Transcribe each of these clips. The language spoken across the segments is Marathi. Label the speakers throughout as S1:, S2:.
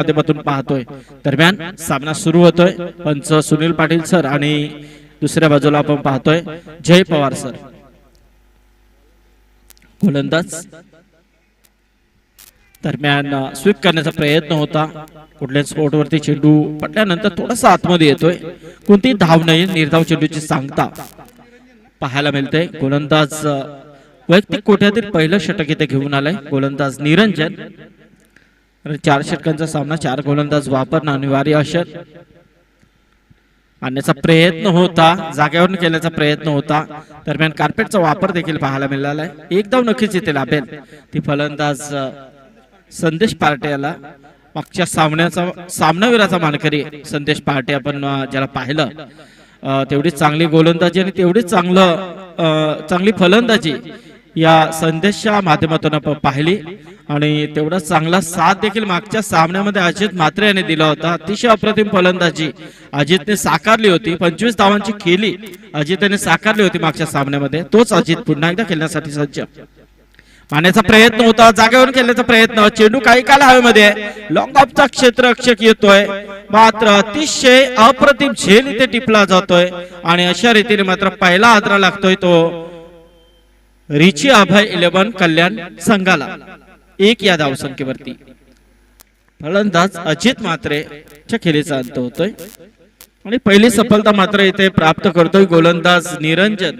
S1: माध्यमातून पाहतोय. दरम्यान सामना सुरू होतोय. पंच सुनील पाटील सर आणि दुसऱ्या बाजूला आपण पाहतोय जय पवार सर. गोलंदाज दरम्यान स्वीप करण्याचा प्रयत्न होता. कुठल्या स्पॉट वरती चेंडू पडल्यानंतर थोडासा आतमध्ये येतोय. कोणती धाव नाही, निर्धाव चेंडूची सांगता पाहायला मिळते. गोलंदाज वैयक्तिक कोट्यातील पहिलं षटक इथे घेऊन आलाय गोलंदाज निरंजन. 4 षटकांचा सामना, 4 गोलंदाज वापरणं अनिवार्य असेल. आणण्याचा प्रयत्न होता, जागेवरून केल्याचा प्रयत्न होता. दरम्यान कार्पेटचा वापर देखील पाहायला मिळाला आहे. एक धाव नक्कीच इथे लाभेल. ती फलंदाज संदेश पार्टे याला मागच्या सामनावीराचा मानकरी संदेश पार्टे आपण ज्याला पाहिलं तेवढीच चांगली गोलंदाजी आणि तेवढीच चांगली फलंदाजी या संदेशच्या माध्यमातून आपण पाहिली आणि तेवढा चांगला साथ देखील मागच्या सामन्यामध्ये अजित म्हात्रे यांनी दिला होता. अतिशय अप्रतिम फलंदाजी अजितने साकारली होती. 25 धावांची खेळी अजितने साकारली होती मागच्या सामन्यामध्ये. तोच अजित पुन्हा एकदा खेळण्यासाठी सज्ज. मारण्याचा प्रयत्न होता, जागेवरून केल्याचा प्रयत्न. चेंडू काही काल हवेमध्ये लॉंग ऑफचा क्षेत्ररक्षक येतोय, मात्र अतिशय अप्रतिम झेल इथे टिपला जातोय आणि अशा रीतीने मात्र पहिला आदरा लागतोय तो रिची अभय 11 कल्याण संघाला. 1 या धावसंख्येवरती फलंदाज अजित म्हात्रे च्या खेळीचा अंत होतोय आणि पहिली सफलता मात्र इथे प्राप्त करतोय गोलंदाज निरंजन.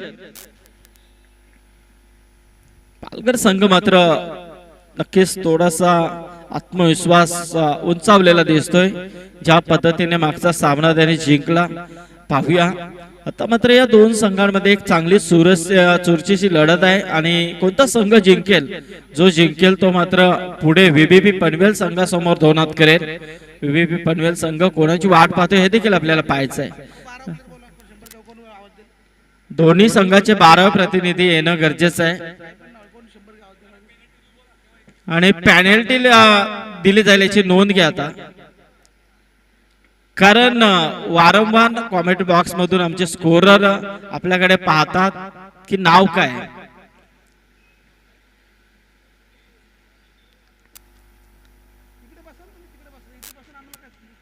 S1: पालघर संघ मात्र नक्कीच थोडासा आत्मविश्वास उंचावलेला दिसतोय. ज्या पद्धतीने मागचा सामना त्याने जिंकला पाहूया. आता मात्र या दोन संघांमध्ये एक चांगली चुरशीची लढत आहे आणि कोणता संघ जिंकेल, जो जिंकेल तो मात्र पुढे व्हीबीपी पनवेल संघासमोर धोनात करेल. व्हीबीपी पनवेल संघ कोणाची वाट पाहतोय हे देखील आपल्याला पाहायचं आहे. दोन्ही संघाचे 12 प्रतिनिधी येणं गरजेचं आहे आणि पॅनल्टी दिली जाईल याची नोंद घ्या आता, कारण वारंवार कॉमेंट बॉक्स मधून आमचे स्कोरर आपल्याकडे पाहतात की नाव काय.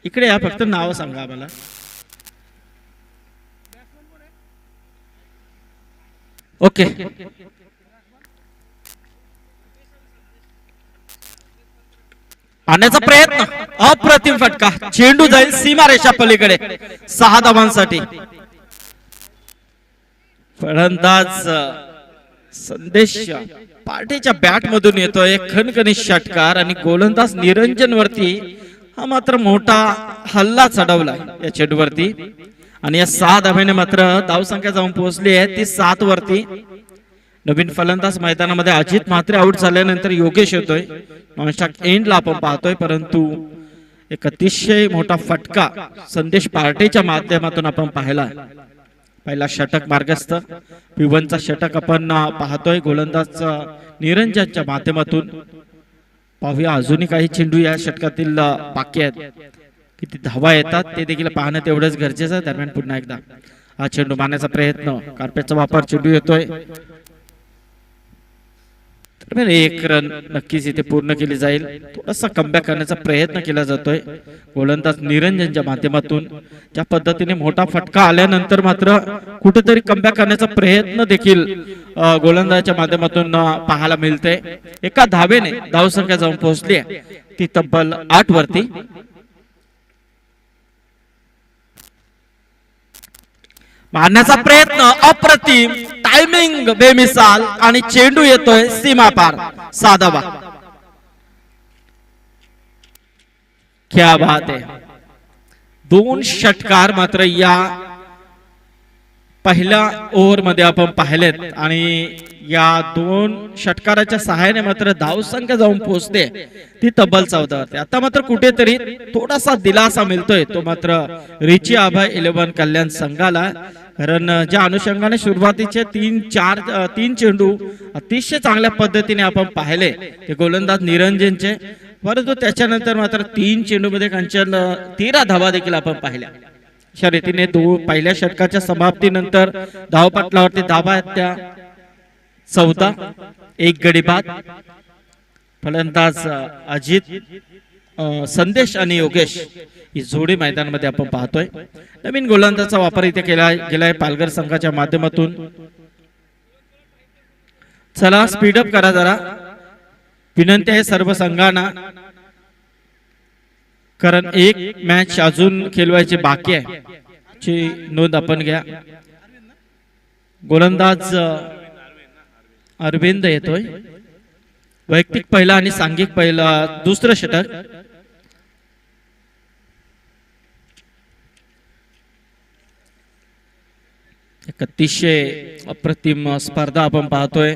S1: इकडे या, फक्त नाव सांगा आम्हाला. ओके, आणण्याचा प्रयत्न, अप्रतिम फटका. चेंडू जाईल सीमारेषा पलीकडे 6 धावांसाठी. फलंदाज संदेश पार्टीच्या बॅट मधून येतोय खणखणीत षटकार आणि गोलंदाज निरंजन वरती हा मात्र मोठा हल्ला चढवला या चेंडूवरती आणि या 6 धावेने मात्र धावसंख्या जाऊन पोहोचली आहे ती 7 वरती. नवीन फलंदाज मैदानामध्ये अजित म्हात्रे आउट झाल्यानंतर योगेश येतोय. नॉनस्टॉप एंडला आपण पाहतोय, परंतु एक अतिशय मोठा फटका संदेश पार्टीच्या माध्यमातून आपण पाहिला. पहिला षटक मार्गस्थ पिवनचा षटक आपण पाहतोय गोलंदाज निरंजनच्या माध्यमातून. पाहूया अजूनही काही चेंडू या षटकातील बाकी आहेत, किती धावा येतात ते देखील पाहणं तेवढंच गरजेचं आहे. दरम्यान पुन्हा एकदा हा चेंडू मारण्याचा प्रयत्न, कार्पेटचा वापर, चेंडू येतोय. एक रन नक्कीच इथे पूर्ण केली जाईल. थोडासा कमबॅक करण्याचा प्रयत्न केला जातोय गोलंदाज निरंजनच्या माध्यमातून. ज्या पद्धतीने मोठा फटका आल्यानंतर मात्र कुठेतरी कमबॅक करण्याचा प्रयत्न देखील गोलंदाजाच्या माध्यमातून पाहायला मिळते. एका धावेने धावसंख्या जाऊन पोहोचली आहे ती तब्बल 8 वरती. मारण्याचा प्रयत्न अप्रतिम, टायमिंग बेमिसाल आणि चेंडू येतोय सीमा पार. 6 धावा. क्या बात आहे. 2 षटकार मात्र या पहिल्या ओव्हर मध्ये आपण पाहिलेत आणि या 2 षटकाराच्या सहाय्याने मात्र धावसंख्या जाऊन पोहोचते ती तब्बल 14 वरती. आता मात्र कुठेतरी थोडासा दिलासा मिळतोय तो मात्र रिची अभय 11 कल्याण संघाला. कारण ज्या अनुषंगाने सुरुवातीचे 3 चेंडू अतिशय चांगल्या पद्धतीने आपण पाहिले ते गोलंदाज निरंजनचे, परंतु त्याच्यानंतर मात्र 3 चेंडू मध्ये कंचन 13 धावा देखील आपण पाहिल्या. अशा रीतीने पहिल्या षटकाच्या समाप्तीनंतर धावपटलावरती धावा आहेत त्या 14. 1 गडी बाद. फलंदाज अजित संदेश आणि योगेश ही जोडी मैदानामध्ये आपण पाहतोय. नवीन गोलंदाजाचा वापर इथे केला गेलाय पालघर संघाच्या माध्यमातून. चला स्पीडअप करा जरा, विनंती आहे सर्व संघांना, कारण एक मॅच अजून खेळवायची बाकी आहे, ची नोंद आपण घ्या. गोलंदाज अरविंद येतोय, वैयक्तिक पहिला आणि सांघिक पहिला दुसरं षटक. एक अतिशय अप्रतिम स्पर्धा आपण पाहतोय.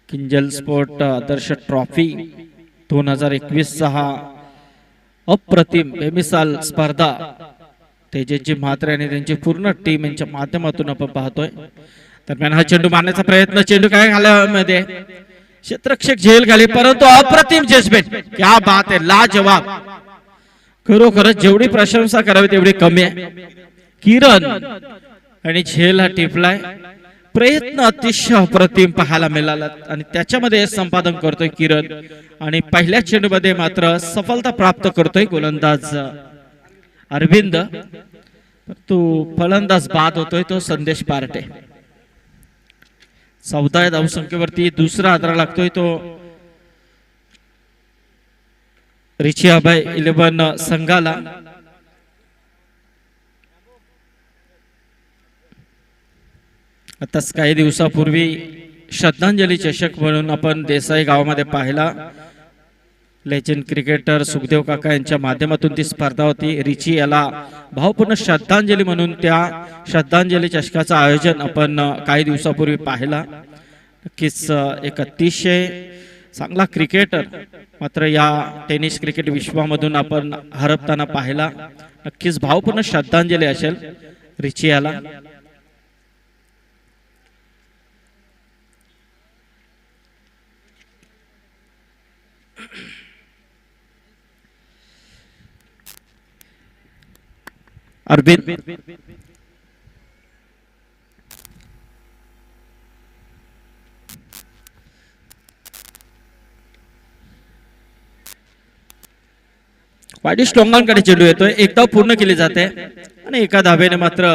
S1: किंजल स्पोर्ट आदर्श ट्रॉफी 2021 हा अप्रतिम बेमिसाल स्पर्धा तेजस्वी म्हात्रे आणि त्यांची पूर्ण टीम यांच्या माध्यमातून आपण पाहतोय. दरम्यान हा चेंडू मारण्याचा प्रयत्न, चेंडू काय घालामध्ये क्षेत्ररक्षक झेल घाली, परंतु अप्रतिम जजमेंट. क्या बात आहे, लाजवाब. खरोखरच जेवढी प्रशंसा करावी तेवढी कमी आहे. किरण आणि झेल हा टिपलाय, प्रयत्न अतिशय अप्रतिम पाहायला मिळाला आणि त्याच्यामध्ये संपादन करतोय किरण. आणि पहिल्या चेंडूमध्ये मात्र सफलता प्राप्त करतोय गोलंदाज अरविंद, तो फलंदाज बाद होतोय तो संदेश पार्टे. 14 धावसंख्येवरती दुसरा आधार लागतोय तो रिची अभय 11 संघाला. आताच काही दिवसापूर्वी श्रद्धांजली चषक म्हणून आपण देसाई गावामध्ये पाहिला. लेजेंड क्रिकेटर सुखदेव काका यांच्या माध्यमातून ती स्पर्धा होती. रिची याला भावपूर्ण श्रद्धांजली म्हणून त्या श्रद्धांजली चषकाचं आयोजन आपण काही दिवसापूर्वी पाहिला. नक्कीच एक अतिशय चांगला क्रिकेटर मात्र या टेनिस क्रिकेट विश्वामधून आपण हरपताना पाहिला. नक्कीच भावपूर्ण श्रद्धांजली असेल रिची याला. अरविंद वाईट लोंगांकडे चेंडू येतोय, एक धाव पूर्ण केली जाते आणि एका धावेने मात्र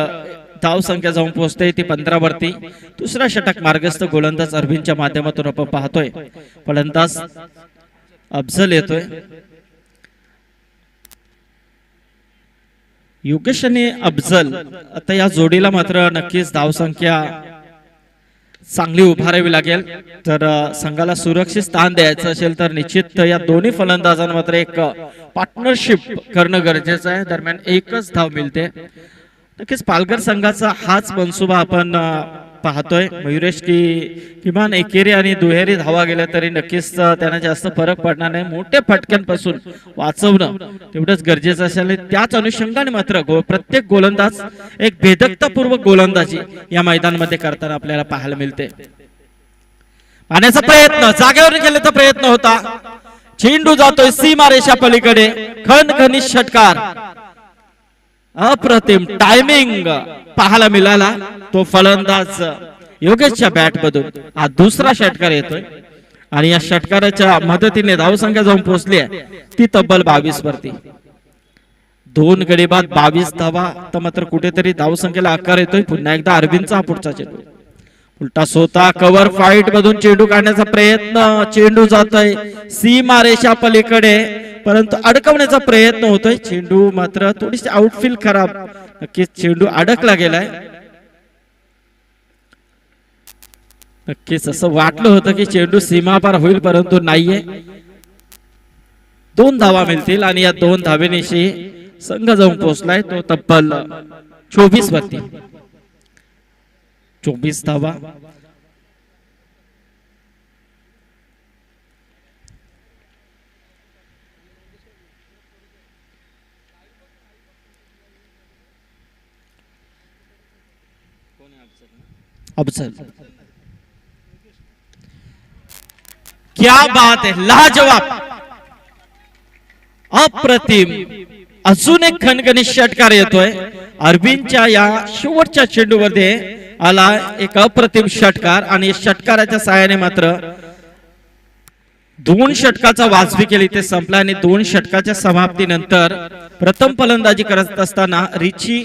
S1: धाव संख्या जाऊन पोहोचते ती 15 वरती. दुसरा षटक मार्गस्थ गोलंदाज अरविंदच्या माध्यमातून आपण पाहतोय. फलंदाज अफजल येतोय. योगेश आणि अफजल, आता या जोडीला मात्र नक्कीच धावसंख्या चांगली उभारावी लागेल. तर संघाला सुरक्षित स्थान द्यायचं असेल तर निश्चित या दोन्ही फलंदाजांना मात्र एक पार्टनरशिप करणं गरजेचं आहे. दरम्यान एकच धाव मिळते. नक्कीच पालघर संघाचा हाच मनसुबा आपण पाहतोय. मयुरेश की किमान एकेरी आणि दुहेरी धावा गेल्या तरी नक्कीच त्यांना जास्त फरक पडणार नाही. मोठ्या फटक्यांपासून वाचवणं तेवढंच गरजेचं असेल. त्याच अनुषंगाने मात्र प्रत्येक गोलंदाज एक भेदकतापूर्वक गोलंदाजी या मैदानामध्ये करताना आपल्याला पाहायला मिळते. पाण्याचा प्रयत्न, जागेवर केल्याचा प्रयत्न होता, चेंडू जातोय सीमारेषा पलीकडे. खणखणीत षटकार, अप्रतिम टायमिंग पाहायला मिळाला तो फलंदाज योगेशच्या बॅट मधून. हा दुसरा षटकार येतोय आणि या षटकाराच्या मदतीने धावसंख्या जाऊन पोहोचली आहे ती तब्बल 22 वरती. 2 गडी बाद 22 धावा. तर मात्र कुठेतरी धावसंख्येला आकार येतोय. पुन्हा एकदा अरविंदचा पुढचा चेंडू, उलटा स्वतः कव्हर फाईट मधून चेंडू काढण्याचा प्रयत्न, चेंडू जातोय सीमारेषा पलीकडे परंतु अडकवण्याचा प्रयत्न होतोय. चेंडू मात्र थोडीशी आउटफील्ड खराब, नक्कीच चेंडू अडकला गेलाय. नक्कीच असं वाटलं होतं की चेंडू सीमापार होईल परंतु नाहीये. 2 धावा मिळतील आणि या 2 धावेनिशी संघ जाऊन पोहोचलाय तो तब्बल 24 वरती. 24 धावा. अफजल, क्या बात है, लाजवाब, अप्रतिम. अजून एक खणखणीत षटकार येतोय. अरविंदच्या या शेवटच्या चेंडूमध्ये आला एक अप्रतिम षटकार आणि षटकाराच्या सहाय्याने मात्र दोन षटकाचा वाजवी केली ते संपला आणि दोन षटकाच्या समाप्तीनंतर प्रथम फलंदाजी करत असताना रिची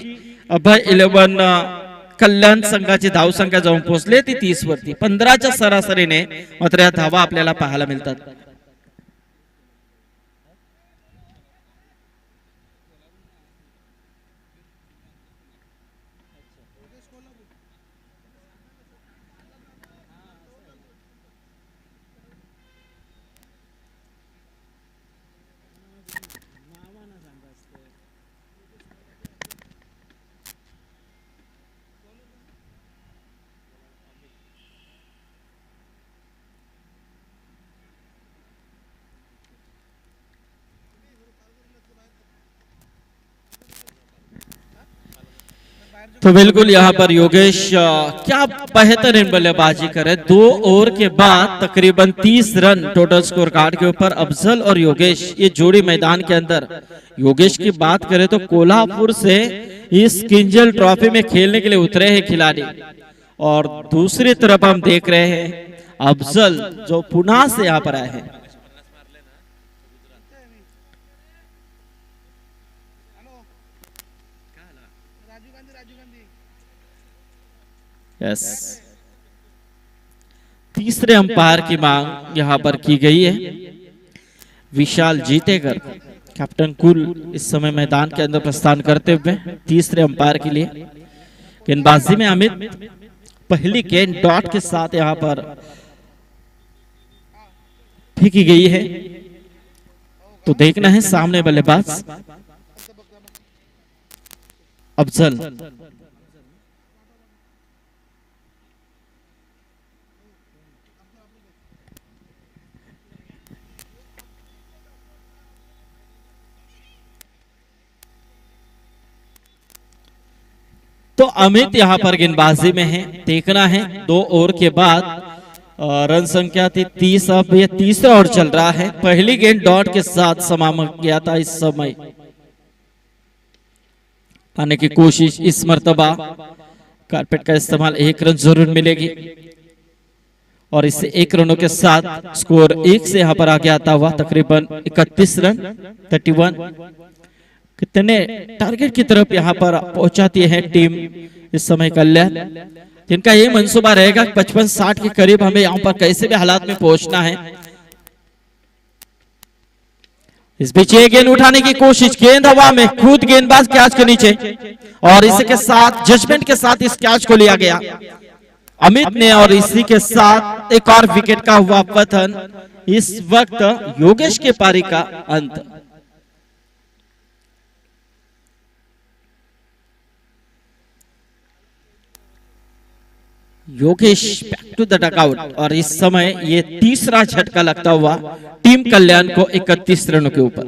S1: अभय 11 कल्याण संघाची धावसंख्या जाऊन पोहोचले ती 30 वरती. 15च्या सरासरीने मात्र या धावा आपल्याला पाहायला मिळतात. तो बिल्कुल यहाँ पर योगेश क्या बेहतरीन बल्लेबाजी करे. 2 ओवर के बाद तकरीबन 30 रन टोटल स्कोर कार्ड के ऊपर. अफजल और योगेश ये जोड़ी मैदान के अंदर. योगेश की बात करें तो कोल्हापुर से इस किंजल ट्रॉफी में खेलने के लिए उतरे हैं खिलाड़ी, और दूसरी तरफ हम देख रहे हैं अफजल जो पुणे से यहाँ पर आए हैं. यस, तीसरे अंपायर की मांग यहां पर की गई है. विशाल जीतेकर कैप्टन कुल इस समय मैदान के अंदर प्रस्थान करते हुए तीसरे अंपायर के लिए. गेंदबाजी में अमित पहली गेंद डॉट के साथ यहां पर फेंकी गई है. तो देखना है सामने बल्लेबाज अफजल. तो अमित यहां पर गेंदबाजी में है. देखना है 2 ओवर के बाद रन संख्या थी 30. अब ये तीसरा ओवर चल रहा है. पहली गेंद डॉट के साथ समाप्त गया था. इस समय आने की कोशिश, इस मर्तबा कारपेट का इस्तेमाल. 1 रन जरूर मिलेगी और इससे 1 रनों के साथ स्कोर 1 से यहां पर आगे आता हुआ तकरीबन 31 रन 31. कितने टारगेट की तरफ यहां पर पहुंचाती है टीम इस समय कल्याण, जिनका ये मंसूबा रहेगा 55-60 के करीब हमें यहां पर कैसे भी हालात में पहुंचना है. इस बीच ये गेंद उठाने की कोशिश, गेंद हवा में, खुद गेंदबाज कैच के नीचे, और इसी के साथ जजमेंट के साथ इस कैच को लिया गया अमित ने, और इसी के साथ एक और विकेट का हुआ पतन. इस वक्त योगेश के पारी का अंत. Yogesh back to the dugout, और इस समय ये तीसरा झटका लगता हुआ टीम कल्याण को 31 रनों के ऊपर.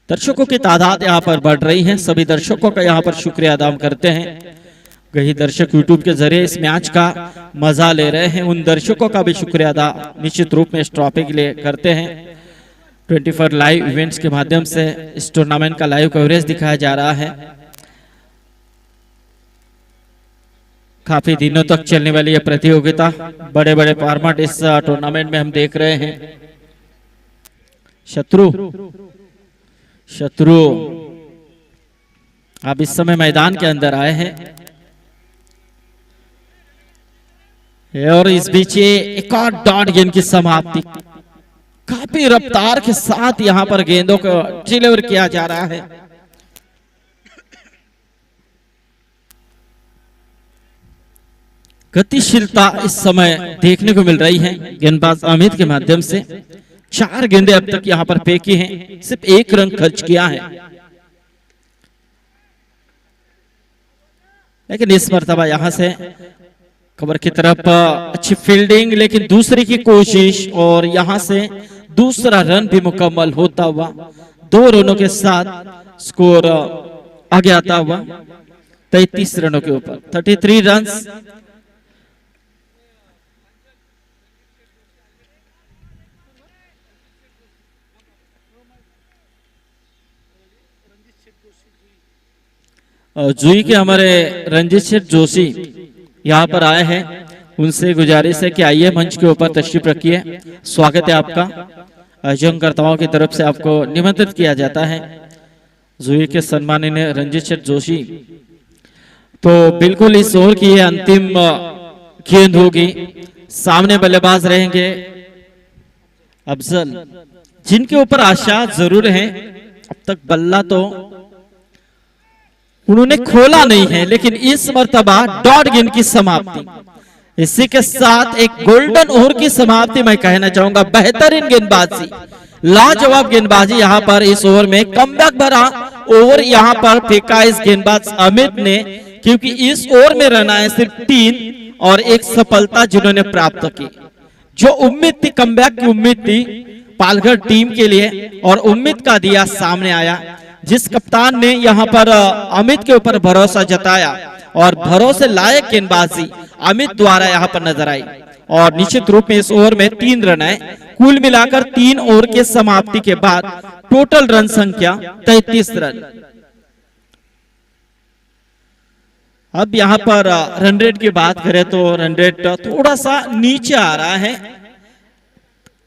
S1: दर्शकों की तादाद यहां पर बढ़ रही है. सभी दर्शकों का यहां पर शुक्रिया अदा करते हैं. कई दर्शक यूट्यूब के जरिए इस मैच का मजा ले रहे हैं. उन दर्शकों का भी शुक्रिया अदा निश्चित रूप में इस ट्रॉफी के लिए करते हैं. 24 लाइव इवेंट्स के माध्यम से इस टूर्नामेंट का लाइव कवरेज दिखाया जा रहा है. काफी दिनों तक चलने वाली यह प्रतियोगिता, बड़े बड़े फॉर्मेट इस टूर्नामेंट में हम देख रहे हैं. शत्रु अब इस समय मैदान के अंदर आए हैं, और इस बीच एक और डॉट गेंद की समाप्ति. काफी रफ्तार के साथ यहां पर गेंदों को डिलीवर किया जा रहा है. गतिशीलता इस समय देखने को मिल रही है गेंदबाज अमित के माध्यम से. 4 गेंदें अब तक यहां पर फेंकी हैं, सिर्फ 1 रन खर्च किया है. लेकिन इस मर्तबा यहां से कवर की तरफ अच्छी फील्डिंग, लेकिन दूसरी की कोशिश, और यहां से दूसरा रन भी मुकम्मल होता हुआ 2 रनों के साथ स्कोर आगे आता हुआ 33 रनों के ऊपर. 33 रन. जुई के हमारे रंजीत शेठ जोशी यहाँ पर आए हैं. उनसे गुजारिश है कि आइए मंच के ऊपर तशरीफ रखिए। स्वागत है आपका। आयोजनकर्ताओं की तरफ से आपको निमंत्रित किया जाता है। जूही के सम्माननीय रंजीत शेठ जोशी। तो बिल्कुल इस ओवर की ये अंतिम गेंद होगी। सामने बल्लेबाज रहेंगे अफजल, जिनके ऊपर आशा जरूर है। अब तक बल्ला तो उन्होंने खोला नहीं है, लेकिन इस मर्तबा डॉट गेंद की समाप्ति। इसी के साथ एक गोल्डन ओवर की समाप्ति मैं कहना चाहूंगा। बेहतरीन गेंदबाजी, लाजवाब गेंदबाजी यहाँ पर इस ओवर में। कमबैक भरा ओवर यहाँ पर फेंका इस गेंदबाज अमित ने, क्योंकि इस ओवर में रन आए सिर्फ 3 और एक सफलता जिन्होंने प्राप्त की। जो उम्मीद थी, कमबैक की उम्मीद थी पालघर टीम के लिए, और उम्मीद का दिया सामने आया। जिस कप्तान ने यहाँ पर अमित के ऊपर भरोसा जताया और भरोसे लायक गेंदबाजी अमित द्वारा यहाँ पर नजर आई, और निश्चित रूप में इस ओवर में 3 रन आए। कुल मिलाकर 3 ओवर के समाप्ति के बाद टोटल रन संख्या 33 रन। अब यहाँ पर रन रेट की बात करें तो रन रेट थोड़ा सा नीचे आ रहा है,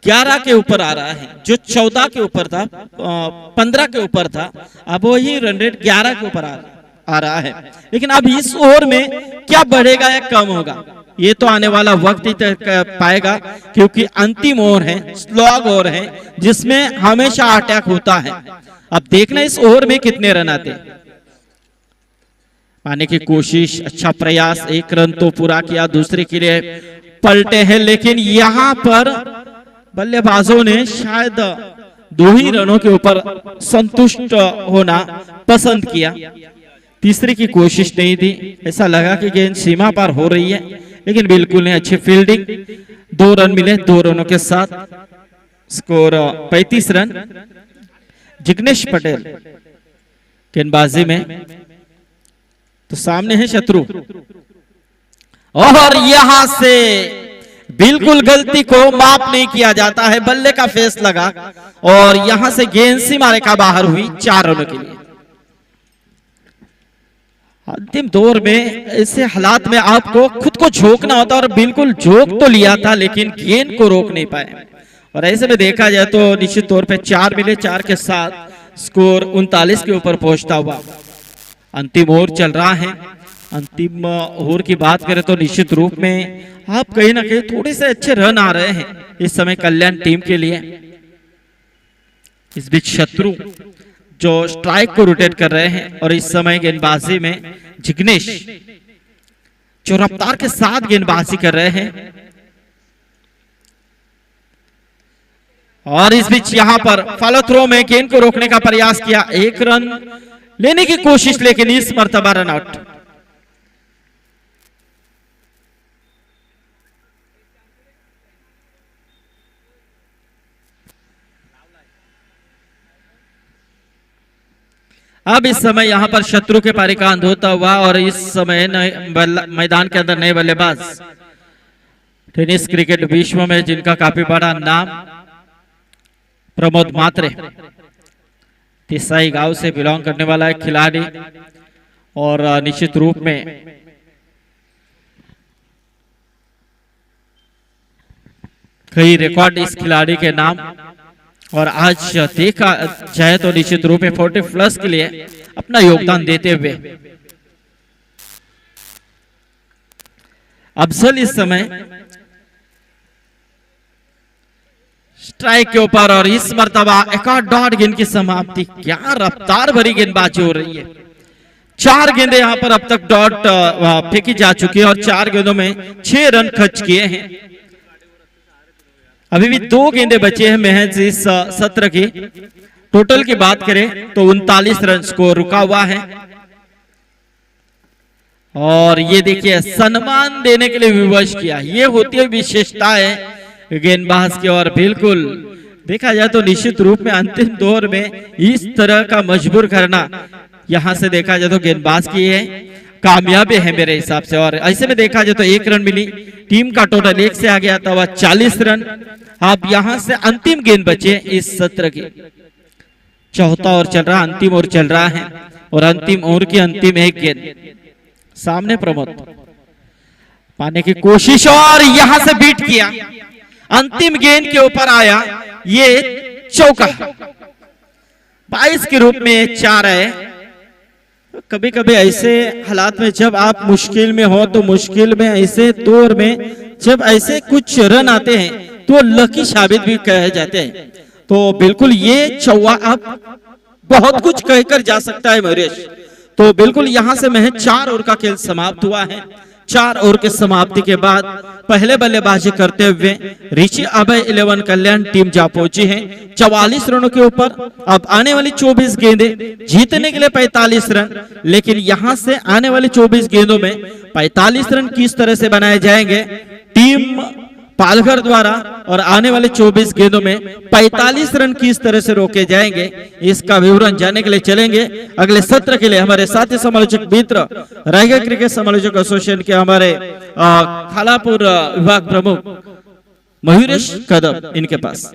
S1: 11 के ऊपर आ रहा है। जो 14 के ऊपर था, 15 के ऊपर था, अब वही रन रेट 11 के ऊपर आ रहा है। लेकिन अब इस ओवर में क्या बढ़ेगा या कम होगा, ये तो आने वाला वक्त ही तय पाएगा, क्योंकि अंतिम ओवर है, स्लॉग ओवर है, जिसमें हमेशा अटैक होता है। अब देखना इस ओवर में कितने रन आते हैं। पाने की कोशिश, अच्छा प्रयास, 1 रन तो पूरा किया, दूसरे के लिए पलटे हैं, लेकिन यहां पर बल्लेबाजों ने शायद 2 ही रनों के ऊपर संतुष्ट होना पसंद किया। तीसरे की कोशिश नहीं थी, ऐसा लगा कि गेंद सीमा पार हो रही है, लेकिन बिल्कुल नहीं। अच्छी फील्डिंग, 2 रन मिले 2 रनों के साथ, स्कोर 35 रन। जिग्नेश पटेल गेंदबाजी में, तो सामने है शत्रु, और यहां से बिल्कुल गलती को माफ नहीं किया जाता है। बल्ले का फेस लगा और यहां से गेंद सीमा रेखा बाहर हुई 4 रनों के लिए। अंतिम दौर में ऐसे हालात में आपको खुद को झोंकना होता, और बिल्कुल झोंक तो लिया था, लेकिन गेंद को रोक नहीं पाए। और ऐसे में देखा जाए तो निश्चित तौर पे 4 मिले, 4 के साथ स्कोर 39 के ऊपर पहुंचता हुआ अंतिम ओवर चल रहा है। अंतिम ओवर की बात करें तो निश्चित रूप में आप कहीं ना कहीं थोड़े से अच्छे रन आ रहे हैं इस समय कल्याण टीम के लिए। इस बीच शत्रु जो स्ट्राइक को रोटेट कर रहे हैं, और इस समय गेंदबाजी में जिग्नेश जो रफ्तार के साथ गेंदबाजी कर रहे हैं। और इस बीच यहां पर फॉलो थ्रो में गेंद को रोकने का प्रयास किया, 1 रन लेने की कोशिश, लेकिन इस मर्तबा रन आउट। अब इस समय यहां पर शत्रु के पारी का अंत होता हुआ, और इस समय मैदान के अंदर नए बल्लेबाज, टेनिस क्रिकेट विश्व में जिनका काफी बड़ा नाम, प्रमोद मात्रे, तिसाई गांव से बिलोंग करने वाला एक खिलाड़ी, और निश्चित रूप में कई रिकॉर्ड इस खिलाड़ी के नाम। और आज देखा जाए तो निश्चित रूप में 40+ के लिए अपना योगदान देते हुए अफजल इस समय स्ट्राइक के ऊपर, और इस मर्तबा एक और डॉट गेंद की समाप्ति। क्या रफ्तार भरी गेंदबाजी हो रही है। 4 गेंदें यहां पर अब तक डॉट फेंकी जा चुकी है, और 4 गेंदों में 6 रन खर्च किए हैं। अभी भी 2 गेंदें बचे हैं महज इस सत्र की। टोटल की बात करें तो 39 रन स्कोर रुका हुआ है। और ये देखिए, सम्मान देने के लिए विवश किया, ये होती है विशेषता है गेंदबाज की। और बिल्कुल देखा जाए तो निश्चित रूप में अंतिम दौर में इस तरह का मजबूर करना, यहां से देखा जाए तो गेंदबाज की है कामयाबी है मेरे हिसाब से। और ऐसे में देखा जाए तो 1 रन मिली, टीम का टोटल 1 से आ गया था वह 40 रन। अब यहां से अंतिम गेंद बचे इस सत्र की, चौथा ओवर चल रहा, अंतिम ओवर चल रहा है, और अंतिम ओवर की अंतिम 1 गेंद। सामने प्रमोद, पाने की कोशिश और यहां से बीट किया, अंतिम गेंद के ऊपर आया ये चौका। 22 के रूप में 4 है। कभी कभी ऐसे हालात में जब आप मुश्किल में हो तो मुश्किल में ऐसे दौर में जब ऐसे कुछ रन आते हैं तो लकी साबित भी कहे जाते हैं। तो बिल्कुल ये चौवा अब बहुत कुछ कहकर जा सकता है महेश। तो बिल्कुल यहां से महज 4 ओवर का खेल समाप्त हुआ है। 4 ओवर के समाप्ति के बाद पहले बल्लेबाजी करते हुए ऋषि अभय 11 कल्याण टीम जा पहुंची है 44 रनों के ऊपर। अब आने वाली 24 गेंदें जीतने के लिए 45 रन, लेकिन यहां से आने वाली 24 गेंदों में 45 रन किस तरह से बनाए जाएंगे टीम पालघर द्वारा, और आने वाले 24 गेंदों में 45 रन किस तरह से रोके जाएंगे, इसका विवरण जानने के लिए चलेंगे अगले सत्र के लिए हमारे साथी समालोचक मित्र रायगढ़ क्रिकेट समालोचक एसोसिएशन के हमारे खालापुर विभाग प्रमुख मयूरेश कदम इनके पास।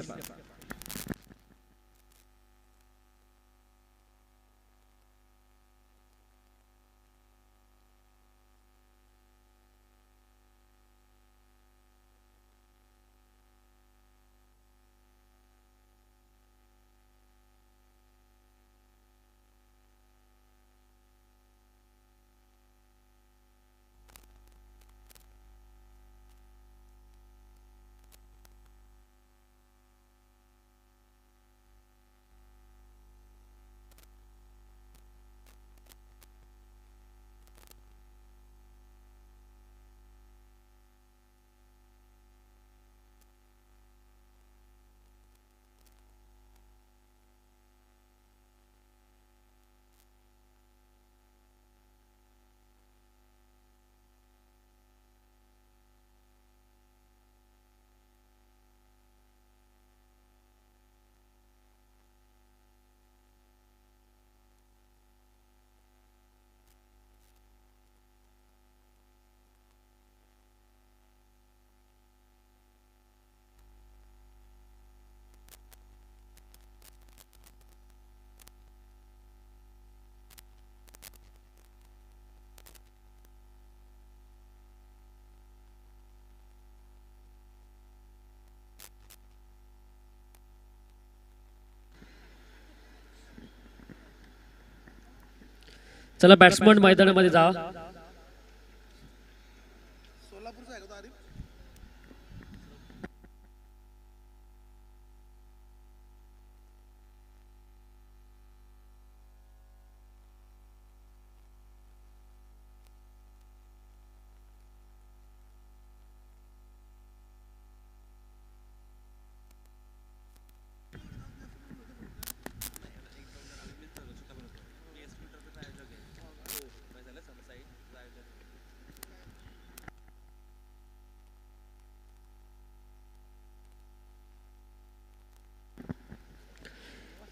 S2: चला बॅट्समन मैदानामध्ये जा।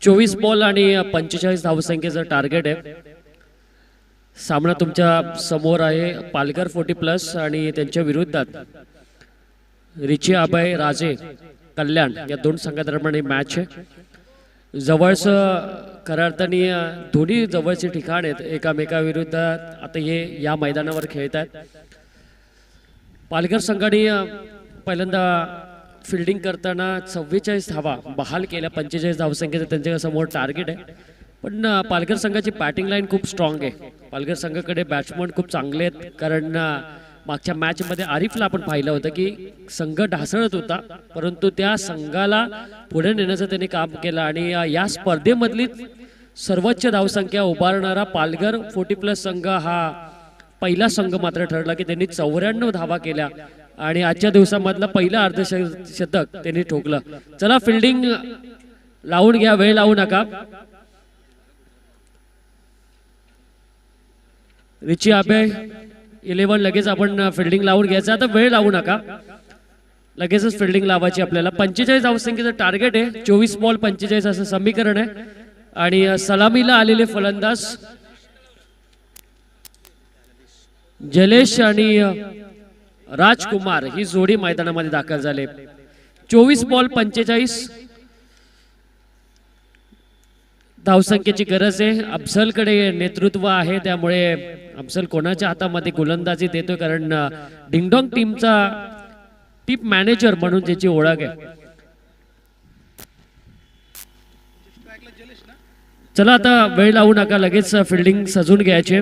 S2: चोवीस बॉल आणि 45 धावसंख्येचं टार्गेट आहे। सामना तुमच्या समोर आहे पालघर 40+ आणि त्यांच्या विरोधात रिची अभय राजे कल्याण या दोन संघादरम्यान ही मॅच आहे। जवळचं खऱ्या अर्थाने दोन्ही जवळचे ठिकाण आहेत एकामेकाविरुद्धात आता हे या मैदानावर खेळतात। पालघर संघाने पहिल्यांदा फील्डिंग करताना 44 धावा बहाल केल्या। 45 धावसंख्येचं त्यांच्या समोर टार्गेट आहे, पण पालघर संघाची बॅटिंग लाईन खूप स्ट्रॉंग आहे। पालघर संघाकडे बॅट्समन खूप चांगले आहेत, कारण मागच्या मॅचमध्ये आरिफला आपण पाहिलं होतं की संघ ढासळत होता, परंतु त्या संघाला पुढे नेण्याचं त्यांनी काम केलं आणि या स्पर्धेमधली सर्वोच्च धावसंख्या उभारणारा पालघर 40+ संघ हा पहिला संघ मात्र ठरला की त्यांनी 94 धावा केल्या आणि आजच्या दिवसामधला पहिला अर्धशतक त्यांनी ठोकलं। चला फिल्डिंग लावून घ्या, वेळ लावू नका। रिची अभय 11 लगेच आपण फिल्डिंग लावून घ्यायचं, आता वेळ लावू नका, लगेचच फिल्डिंग लावायची आपल्याला। 45 धावसंख्येचं टार्गेट आहे, 24 बॉल 45 असं समीकरण आहे आणि सलामीला आलेले फलंदाज जलेश आणि राजकुमार ही जोडी मैदानामध्ये दाखल झाले। 24 बॉल 45 धावसंख्येची गरज आहे. अफझलकडे नेतृत्व आहे, त्यामुळे अफझल कोणाच्या हातामध्ये गोलंदाजी देतोय, कारण डिंगडॉंग टीमचा टीम मॅनेजर म्हणून ज्याची ओळख आहे. चला आता वेळ लावू नका, लगेच फिल्डिंग सजून घ्यायचे.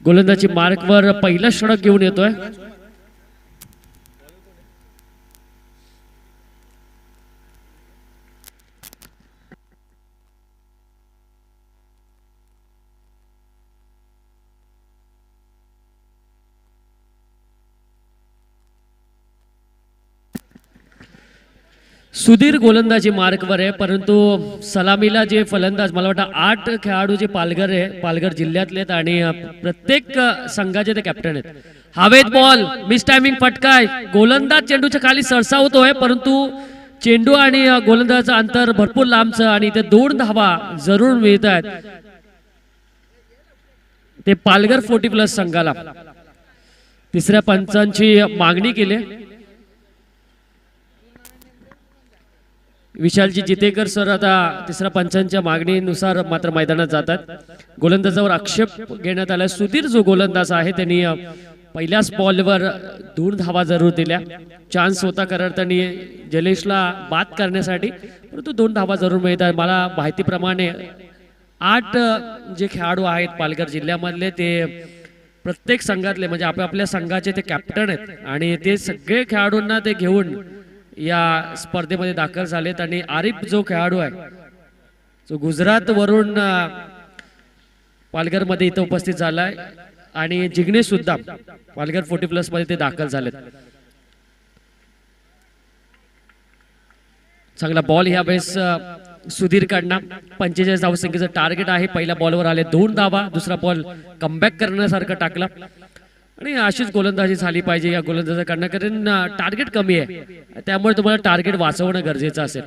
S2: गोलंदाजी मार्कवर पहिला षटक घेऊन येतोय. सुधीर गोलंदाजी मार्कवर आहे, परंतु सलामीला जे फलंदाज मला वाटतं 8 खेळाडू जे पालघर जिल्ह्यातले आहेत आणि प्रत्येक संघाचे ते कॅप्टन आहेत. हवेत बॉल, मिस टायमिंग फटकाय, गोलंदाज चेंडूच्या खाली सरसावतोय, परंतु चेंडू आणि गोलंदाजाचं अंतर भरपूर लांबचं आणि इथे 2 धावा जरूर मिळत आहेत ते पालघर 40+ संघाला. तिसऱ्या पंचांची मागणी केली. विशालजी जितेकर सर आता तिसऱ्या पंचांच्या मागणीनुसार मात्र मैदानात जातात. गोलंदाजावर आक्षेप घेण्यात आला. सुधीर जो गोलंदाज आहे त्यांनी पहिल्याच बॉलवर 2 धावा जरूर दिल्या. चान्स होता करताना जलेशला बाद करण्यासाठी, परंतु 2 धावा जरूर मिळतात. मला माहितीप्रमाणे 8 जे खेळाडू आहेत पालघर जिल्ह्यामधले ते प्रत्येक संघातले म्हणजे आपापल्या संघाचे ते कॅप्टन आहेत आणि ते सगळे खेळाडूंना ते घेऊन या स्पर्धेमध्ये दाखल झालेत. आणि आरिफ जो खेळाडू आहे जो गुजरात वरून पालघरमध्ये इथं उपस्थित झालाय आणि जिग्नेश सुद्धा पालघर 40+ मध्ये ते दाखल झालेत. चांगला बॉल ह्या वेळेस सुधीर कडनं 45 धावसंख्येचं टार्गेट आहे. पहिल्या बॉलवर आले 2 धावा, दुसरा बॉल कमबॅक करण्यासारखा टाकला आणि अशीच गोलंदाजी झाली पाहिजे या गोलंदाजाकडनं, कारण टार्गेट कमी आहे, त्यामुळे तुम्हाला टार्गेट वाचवणं गरजेचं असेल.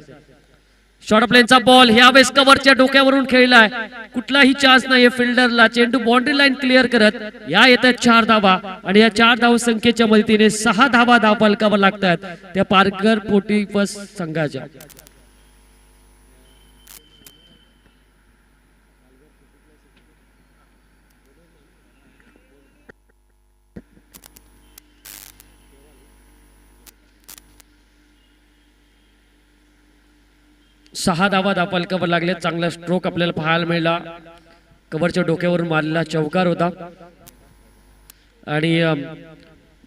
S2: शॉर्ट प्लेनचा बॉल ह्या वेळेस कव्हरच्या डोक्यावरून खेळलाय, कुठलाही चान्स नाही फिल्डरला. चेंडू बाउंड्री लाईन क्लिअर करत या येतात 4 धावा आणि या 4 धाव संख्येच्या मदतीने 6 धावा धावफलकावर लागतात त्या पालघर 40+ संघाच्या. सहा धावा धावफलकावर लागले. चांगला स्ट्रोक आपल्याला पाहायला मिळाला. कव्हरच्या डोक्यावरून मारलेला चौकार होता आणि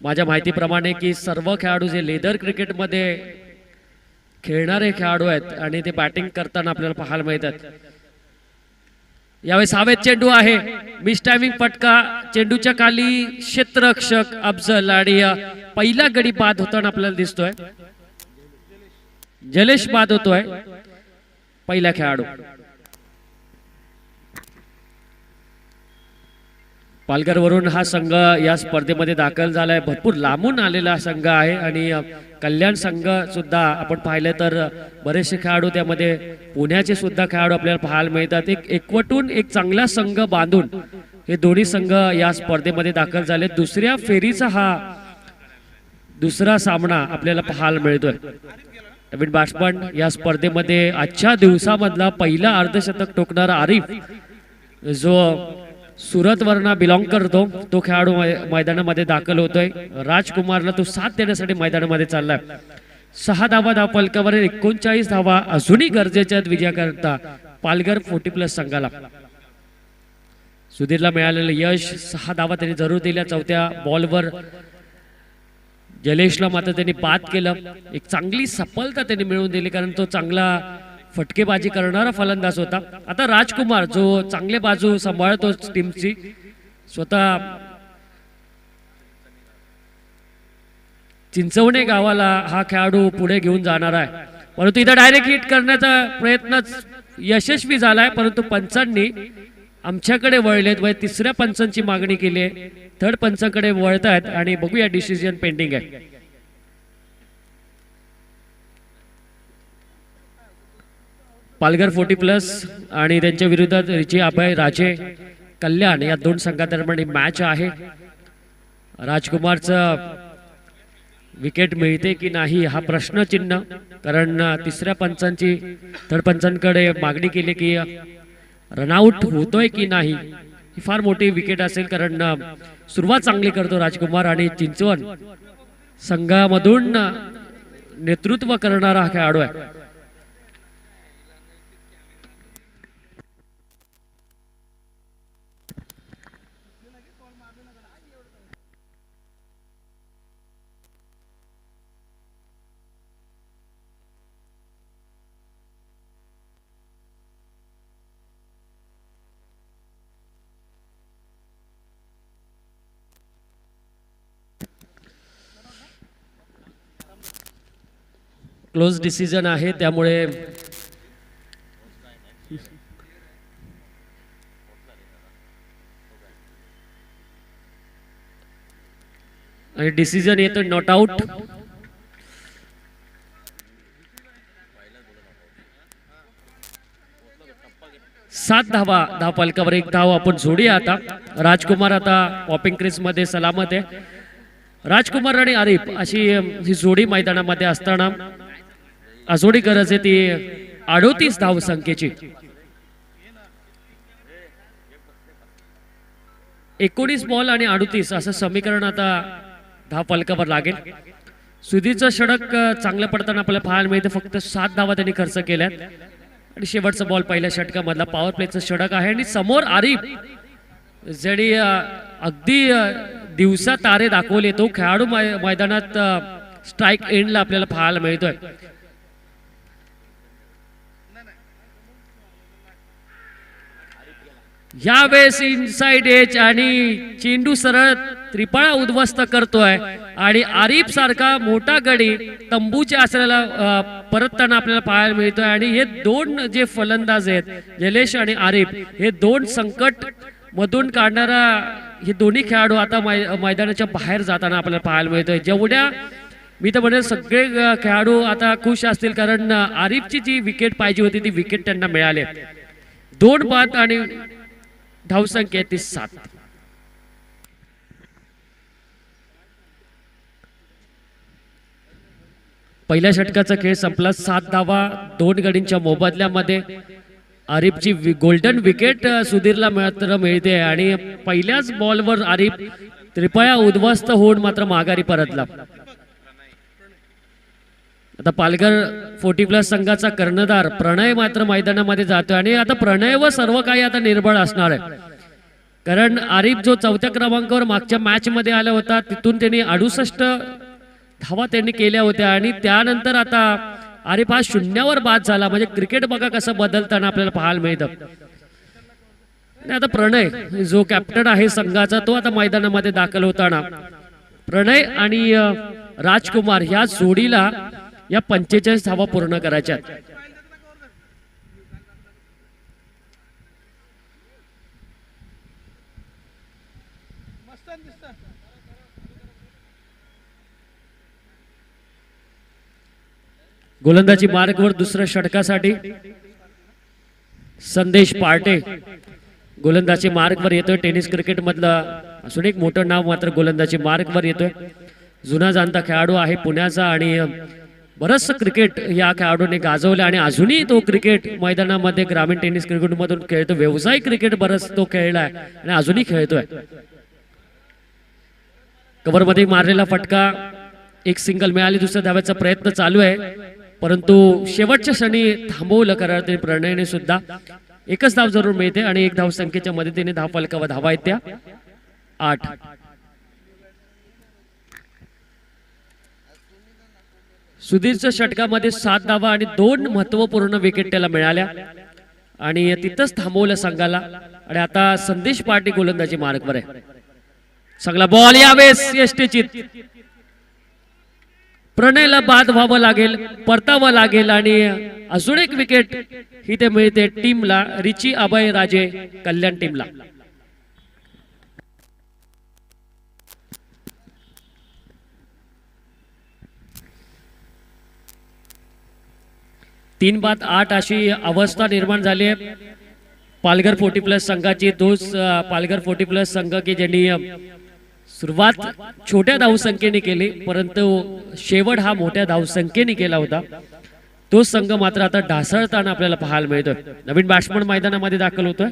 S2: माझ्या माहितीप्रमाणे की सर्व खेळाडू जे लेदर क्रिकेटमध्ये खेळणारे खेळाडू आहेत आणि ते बॅटिंग करताना आपल्याला पाहायला मिळतात. यावेळेस हवेत चेंडू आहे, मिस टायमिंग फटका, चेंडूच्या खाली क्षेत्ररक्षक अफझल आणि पहिला गडी बाद होताना आपल्याला दिसतोय. जलेश बाद होतोय पहिला खेळाडू. पालघर वरून हा संघ या स्पर्धेमध्ये दाखल झालाय. भरपूर लांबून आलेला संघ आहे आणि कल्याण संघ सुद्धा आपण पाहिलं तर बरेचसे खेळाडू त्यामध्ये पुण्याचे सुद्धा खेळाडू आपल्याला पाहायला मिळतात. एकवटून एक चांगला संघ बांधून हे दोन्ही संघ या स्पर्धेमध्ये दाखल झाले. दुसऱ्या फेरीचा हा दुसरा सामना आपल्याला पाहायला मिळतोय. नवीन बॅट्समन या स्पर्धेमध्ये आजच्या दिवसामधला पहिला अर्धशतक ठोकणारा आरिफ जो सुरत वरना बिलॉंग करतो तो खेळाडू मैदानामध्ये दाखल होतोय. राजकुमारला तो साथ देण्यासाठी मैदानामध्ये चाललाय. 6 धावा धावफलकावर 39 धावा अजूनही गरजेच्या विजयाकरता पालघर 40+ संघाला. सुधीरला मिळालेलं यश 6 धावा त्यांनी जरूर दिल्या. चौथ्या बॉलवर जलेशला मात्र त्यांनी बाद केलं. एक चांगली सफलता त्यांनी मिळवून दिली कारण तो चांगला फटकेबाजी करणारा फलंदाज होता. आता राजकुमार जो चांगले बाजू सांभाळतो टीमची, स्वतः चिंचवणे गावाला हा खेळाडू पुढे घेऊन जाणार आहे. परंतु इथं डायरेक्ट हिट करण्याचा प्रयत्न यशस्वी झालाय, परंतु पंचांनी आमच्याकडे वळलेत व तिसऱ्या पंचांची मागणी केली आहे. थर्ड पंचांकडे वळत आहेत आणि बघूया डिसिजन पेंडिंग आहे. पालघर 40+ आणि त्यांच्या विरोधात रिची अभय राजे कल्याण या 2 संघादरम्यान मॅच आहे. राजकुमारचं विकेट मिळते की नाही हा प्रश्नचिन्ह, कारण तिसऱ्या पंचांची थर्ड पंचांकडे मागणी केली की रनआउट होतोय की नाही, ही फार मोठी विकेट असेल, कारण सुरुवात चांगली करतो राजकुमार आणि चिंचवण संघामधून नेतृत्व करणारा हा खेळाडू आहे. क्लोज डिसिजन आहे, त्यामुळे आणि डिसिजन येतो नॉट आउट. सात धावा धावफलकावर, एक धाव आपण जोडी. आता राजकुमार आता पॉपिंग क्रीज मध्ये सलामत आहे. राजकुमार आणि आरिफ अशी ही जोडी मैदानामध्ये असताना जोडी गरज आहे ती 38 धाव संख्येची. 19 बॉल आणि 38 असं समीकरण आता धावफलकावर लागेल. सुधीरचं षटक चांगलं पडताना आपल्याला पाहायला मिळते. फक्त 7 धावा त्यांनी खर्च केल्यात आणि शेवटचा बॉल पहिल्या षटकामधला पॉवर प्लेचं षटक आहे. आणि समोर आरिफ ज्यांनी अगदी दिवसा तारे दाखवले, तो खेळाडू मैदानात स्ट्राईक एंडला आपल्याला पाहायला मिळतोय. यावेळेस इनसाइड एज आणि चेंडू सरळ त्रिपाळा उद्ध्वस्त करतोय आणि आरिफ सारखा मोठा गडी तंबूच्या आसऱ्याला परतताना आपल्याला पाहायला मिळतोय. आणि हे दोन जे फलंदाज आहेत, जलेश आणि आरिफ, हे दोन संकट मधून काढणारा हे दोन्ही खेळाडू आता मैदानाच्या बाहेर जाताना आपल्याला पाहायला मिळतोय. जेवढ्या मी तर म्हणेल सगळे खेळाडू आता खुश असतील, कारण आरिफची जी विकेट पाहिजे होती ती विकेट त्यांना मिळाली. 2 बाद आणि धावसंख्या ती 7. पहिल्या षटकाचा खेळ संपला. 7 धावा 2 गडींच्या मोबदल्यामध्ये आरिफची गोल्डन विकेट सुधीरला मिळते आणि पहिल्याच बॉलवर आरिफ त्रिपाया उद्ध्वस्त होऊन मात्र माघारी परतला. आता पालघर 40+ संघाचा कर्णधार प्रणय मात्र मैदानामध्ये जातोय आणि आता प्रणय व सर्व काही आता निर्बळ असणार आहे, कारण आरिफ जो 4थ्या क्रमांकावर मागच्या मॅच मध्ये आला होता, तिथून त्यांनी 68 धावा त्यांनी केल्या होत्या आणि त्यानंतर आता आरिफ हा 0वर बाद झाला. म्हणजे क्रिकेट बघा कसं बदलताना आपल्याला पाहायला मिळतं. आता प्रणय जो कॅप्टन आहे संघाचा, तो आता मैदानामध्ये दाखल होताना प्रणय आणि राजकुमार ह्या जोडीला या 45 धावा पूर्ण करायच्या. गोलंदाजी मार्गवर दुसऱ्या षटकासाठी संदेश पार्टे गोलंदाजी मार्गवर येतोय. टेनिस क्रिकेट मधलं असून एक मोठं नाव मात्र गोलंदाजी मार्गवर येतोय. जुना जाणता खेळाडू आहे पुण्याचा आणि बरंच क्रिकेट या खेळाडूने गाजवलं आणि अजूनही तो क्रिकेट मैदानामध्ये ग्रामीण टेनिस क्रिकेट मधून खेळतो. व्यावसायिक क्रिकेट बरंच तो खेळलाय आणि अजूनही खेळतोय. कव्हर मध्ये मारलेला फटका, एक सिंगल मिळाली, दुसऱ्या धाव्याचा प्रयत्न चालू आहे, परंतु शेवटच्या क्षणी थांबवलं करार प्रणयने सुद्धा. एकच धाव जरूर मिळते आणि एक धाव संख्येच्या मदतीने धावफलकावर धावा आहेत त्या 8. सुधीरच्या षटकामध्ये 7 धावा आणि 2 महत्वपूर्ण विकेट त्याला मिळाल्या आणि तिथंच थांबवलं संघाला. आणि आता संदेश पार्टी गोलंदाजी मार्गवर आहे. चांगला बॉल यावेळेस यष्टीचित. प्रणयला बाद व्हावं लागेल, परतावं लागेल आणि अजून एक विकेट ही ते मिळते टीमला, रिची अभय राजे कल्याण टीमला. तीन बाद 8 अशी अवस्था निर्माण झाली आहे पालघर 40+ संघाची. तोच पालघर 40+ संघ की ज्यांनी सुरुवात छोट्या धावसंख्येने केली, परंतु शेवट हा मोठ्या धावसंख्येने केला होता. तो संघ मात्र आता ढासळताना आपल्याला पाहायला मिळतोय. नवीन बॅट्समन मैदानामध्ये दाखल होतोय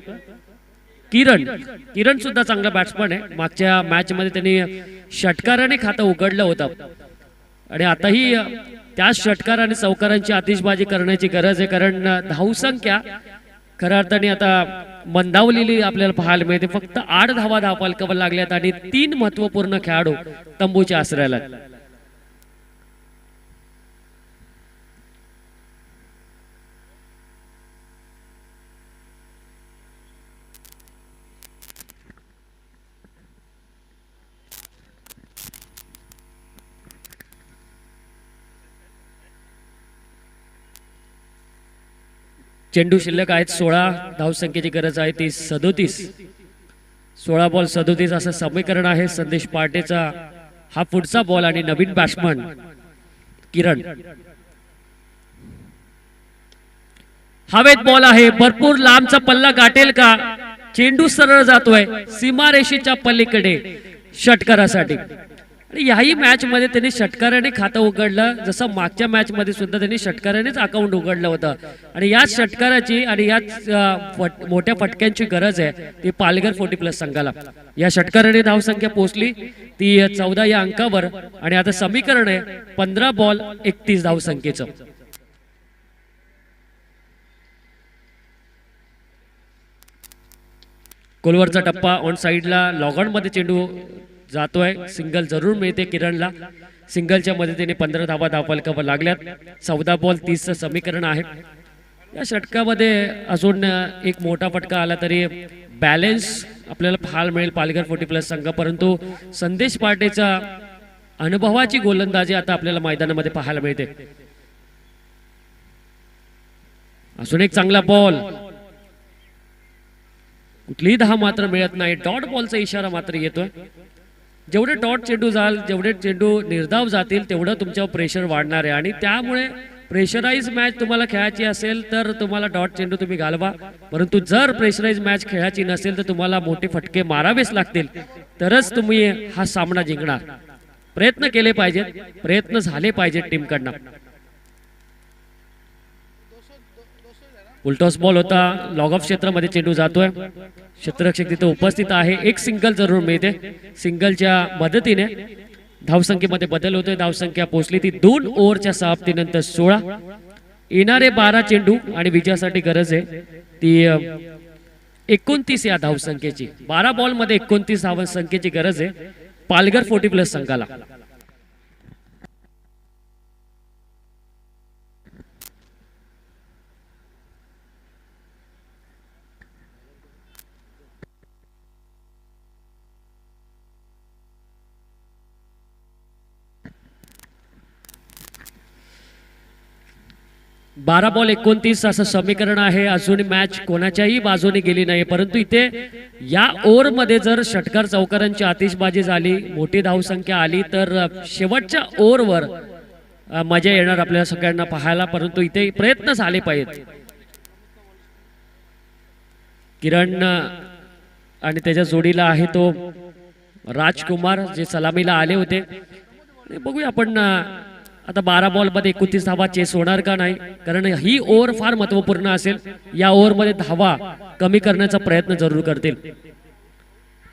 S2: किरण सुद्धा चांगला बॅट्समन आहे. मागच्या मॅच मध्ये त्यांनी षटकाराने खातं उघडलं होतं आणि आताही त्याच षटकाराने चौकारांची आतिषबाजी करण्याची गरज आहे, कारण धावसंख्या खऱ्या अर्थाने आता मंदावलेली आपल्याला पाहायला मिळते. फक्त 8 धावा धावफलकावर लागल्यात आणि 3 महत्वपूर्ण खेळाडू तंबूच्या आश्रयाला. चेंडू शिल्लक आहेत. 16 धावसंख्येची गरज आहे, ती 37. 16 बॉल 37 असं समीकरण आहे. संदेश पाटेचा हा पुढचा बॉल आणि नवीन बॅट्समन किरण. हवेत बॉल आहे, भरपूर लांबचा पल्ला गाठेल का? चेंडू सरळ जातोय सीमारेषेच्या पलीकडे षटकारासाठी. आणि याही मॅच मध्ये त्यांनी षटकाराने खातं उघडलं, जसं मागच्या मॅच मध्ये सुद्धा त्यांनी षटकारानेच अकाउंट उघडलं होतं. आणि याच षटकाराची आणि याच मोठ्या फटक्यांची गरज आहे ती पालघर 40+ संघाला. या षटकाराने धावसंख्या पोहोचली ती 14 या अंकावर आणि आता समीकरण आहे 15 बॉल 31 धावसंख्येचं. कोलवरचा टप्पा ऑन साइडला लॉगऑन मध्ये चेंडू जातोय. सिंगल जरूर मिळते किरणला. सिंगलच्या मदतीने 15 धावा धावफलकावर लागल्यात. 14 बॉल 30चं समीकरण आहे. या षटकामध्ये अजून एक मोठा फटका आला तरी बॅलन्स आपल्याला पाहायला मिळेल पालघर 40+ संघ, परंतु संदेश पाटेचा अनुभवाची गोलंदाजी आता आपल्याला मैदानामध्ये पाहायला मिळते. अजून एक चांगला बॉल, कुठलीही धाव मात्र मिळत नाही. डॉट बॉलचा इशारा मात्र येतोय. जेवढे डॉट चेंडू जाल, जेवढे चेंडू निर्धाव जातील तेवढं तुमच्यावर प्रेशर वाढणार आहे आणि त्यामुळे प्रेशराईज मॅच तुम्हाला खेळायची असेल तर तुम्हाला डॉट चेंडू तुम्ही घालवा, परंतु जर प्रेशराईज मॅच खेळायची नसेल तर तुम्हाला मोठे फटके मारावेच लागतील, तरच तुम्ही हा सामना जिंकणार. प्रयत्न केले पाहिजेत, प्रयत्न झाले पाहिजेत टीमकडनं. उलटॉस बॉल होता, लॉग ऑफ क्षेत्रामध्ये चेंडू जातोय. क्षेत्ररक्षक तिथे उपस्थित आहे. एक सिंगल जरूर मिळते. सिंगलच्या मदतीने धावसंख्येमध्ये बदल होतोय. धावसंख्या पोहोचली ती 2 ओव्हरच्या समाप्तीनंतर 16. येणारे 12 चेंडू आणि विजयासाठी गरज आहे ती 29 या धावसंख्येची. 12 बॉल मध्ये 29 धावसंख्येची गरज आहे पालघर 40+ संघाला. बारा बॉल 29 असं समीकरण आहे. अजून मॅच कोणाच्याही बाजूने गेली नाही, परंतु इथे या ओव्हर मध्ये जर षटकार चौकारांची आतिषबाजी झाली, मोठी धावसंख्या आली तर शेवटच्या ओव्हरवर मजा येणार आपल्याला सगळ्यांना पाहायला. परंतु इथे प्रयत्न झाले पाहिजेत. किरण आणि त्याच्या जोडीला आहे तो राजकुमार जे सलामीला आले होते. बघूया आपण आता 12 बॉल मध्ये 29 धावा चेस होणार का नाही, कारण ही ओव्हर फार महत्वपूर्ण असेल. या ओव्हर मध्ये धावा कमी करण्याचा प्रयत्न जरूर करतील.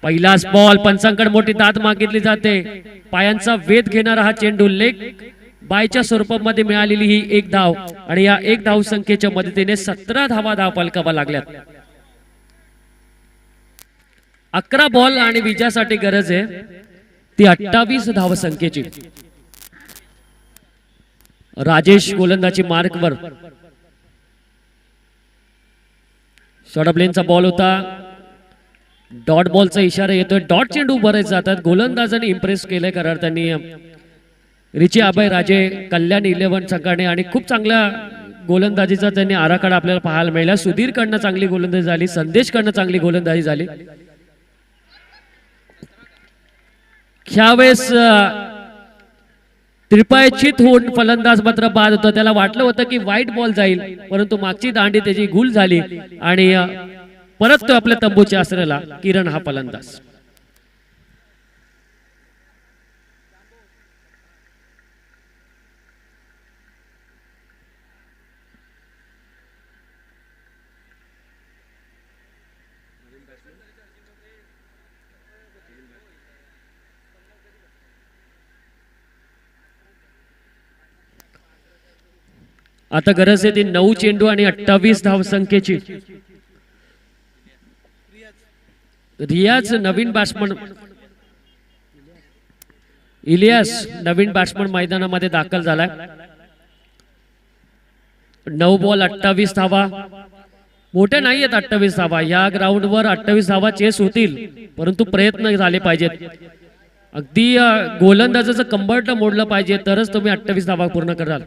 S2: पहिलाच बॉल, पंचांकडे मोठी दाद मागितली जाते. पायांचा वेध घेणारा हा चेंडू लेग बायच्या स्वरूपामध्ये मिळालेली ही एक धाव आणि या एक धाव संख्येच्या मदतीने 17 धावा धावफलकावर लागल्यात. 11 बॉल आणि विजयासाठी गरज आहे ती 28 धाव संख्येची. राजेश गोलंदाजी मार्कवर. शॉर्ट प्लेनचा बॉल होता. डॉट बॉलचा इशारा येतोय. डॉट चेंडू बरेच जातात. गोलंदाजांनी इम्प्रेस केलंय कारण त्यांनी रिची अभय राजे कल्याण 11 संघाने आणि खूप चांगल्या गोलंदाजीचा त्यांनी आराखडा आपल्याला पाहायला मिळाला. सुधीर कडनं चांगली गोलंदाजी झाली, संदेश कडनं चांगली गोलंदाजी झाली. ह्यावेळेस त्रिपायचित होऊन फलंदाज मात्र बाद होता. त्याला वाटलं होतं की वाईट बॉल जाईल, परंतु मागची दांडी त्याची गुल झाली आणि परत तो आपल्या तंबूच्या आश्रयाला. किरण हा फलंदाज. आता गरज आहे ती 9 चेंडू आणि 28 धावसंख्येची. रियाज नवीन बॅट्समन इलियास नवीन बॅट्समन मैदानामध्ये दाखल झालाय. 9 बॉल 28 धावा. मोठे नाही आहेत 28 धावा. या ग्राउंडवर 28 धावा चेस होतील, परंतु प्रयत्न झाले पाहिजेत. अगदी गोलंदाजाचं कंबरट मोडलं पाहिजे तरच तुम्ही 28 धावा पूर्ण कराल.